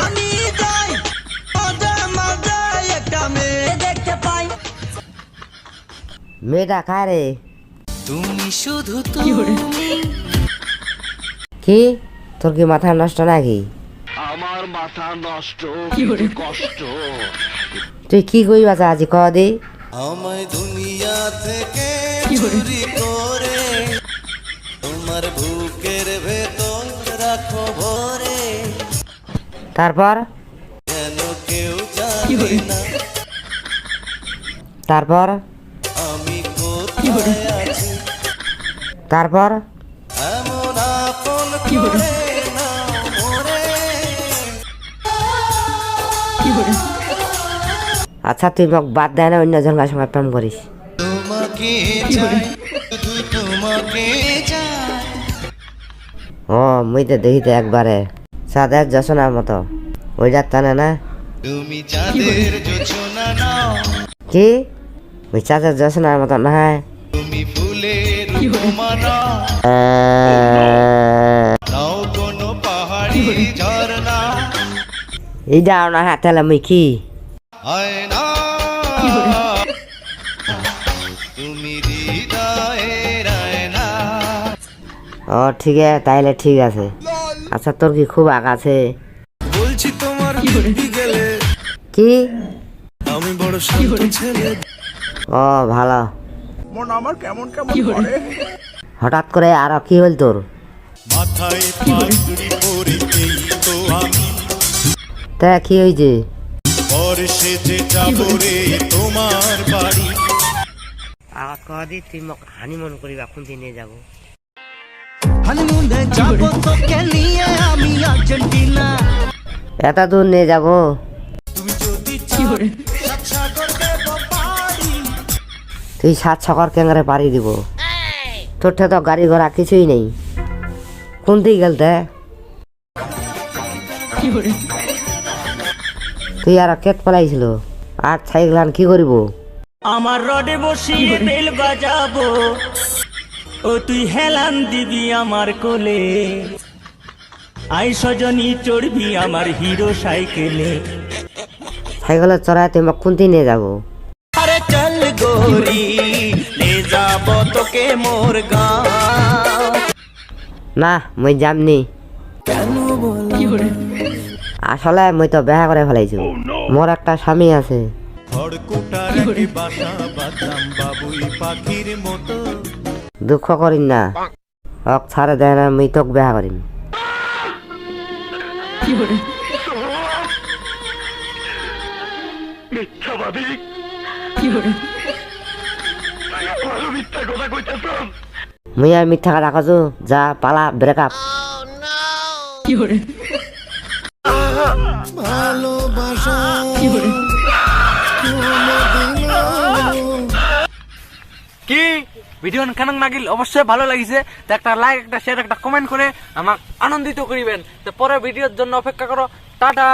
আমি যাই মাঝে একটা মেয়ে দেখতে পাই। মেয়েটা কার রে? তুমি শুধু তুমি। কি তোর কি মাথা নষ্ট নাকি? আমার মাথা নষ্ট, কষ্ট। তুই কি কইবা চাচ্ছি ক দি? আমায় দুনিয়া থেকে চুরি করে তোমার বুকের ভেতর রাখো ভরে, তারপর যেন কেউ জানে না তারপর আমি কোথায় আছি। তারপর এমন আপন করে না মরে। আচ্ছা তুই মোক বাদ দেয় না অন্য জনের সঙ্গে প্রেম করিস? তোমাকে চাই, শুধু তোমাকে চাই। ও মুই তো দেখি তো একবারে সাদের যশোনার মতো ওইটার টানে না? তুমি চাঁদের জোছনা নাও, কি ওই চাচার যশোনার মতো না? তুমি ফুলের উপমা নাও, নাও কোনো পাহাড়ি ঝর্ণা। এইটাও না হ্যাঁ তাহলে মুই কি? হয় না তুমি হৃদয়ের আয়না। ও ঠিক আছে তাইলে ঠিক আছে। আচ্ছা তোর কি খুব আগ আছে? বলছি তোমার দিব্যি গেলে কি? আমি বড় শান্ত ছেলে। ও ভালো। মন আমার কেমন কেমন করে। হঠাৎ করে আর কি হইল তোর? মাথায় পাগড়ি পরে এই তো আমি, তা কি হয়েছে? পরে সেজে যাবো রে তোমার বাড়ি। আবার কদি তুই মোক হানিমুন করিবা কোনদিন নিয়ে যাবো? হানিমুনে যাবো তোকে নিয়ে আমি আর্জেন্টিনা। এত দূর নিয়ে যাবো? তুমি যদি চাও সাত সাগর দেব পাড়ি। তুই 7 ছকর ক্যাঙ্গারে পাড়ি দিব? তোর তো গাড়ি ঘোড়া কিছুই নেই, কোন দিকে গেলতে? তুই আর কেট পালাইছিল আর সাইকেল কি করিব? আমার রডে বসিয়ে বেল বাজাবো, ও তুই হেলান দিবি আমার কোলে, আই সজনী চড়বি আমার হিরো সাইকেলে। সাইকেলে চড়াই তুই মোক কোন দিন নিয়ে যাবো? আরে চল গোরি লে যাব তোকে মোর গাঁও। না মুই যামনি। আসলে মুই তো বিয়া করে ফেলাইছি, মোর একটা স্বামী আছে। খড়কুটার কি বাসা বাঁধলাম বাবুই পাখির মতো। দুঃখ করিন না, অক ছাড়ে দেয় না, মুই তোক বিয়া করিম। মিথ্যাবাদী, মিথ্যা কথা কইতেছ। মুই আর মিথ্যা কথা রাখছো, যা পালা ব্রেকআপ। ভালোবাসা কি ভিডিও কেন লাগিল অবশ্যই ভালো লাগিছে তো একটা লাইক একটা শেয়ার একটা কমেন্ট করে আমাকে আনন্দিত করিবেন। তো পরের ভিডিওর জন্য অপেক্ষা করো। টাটা।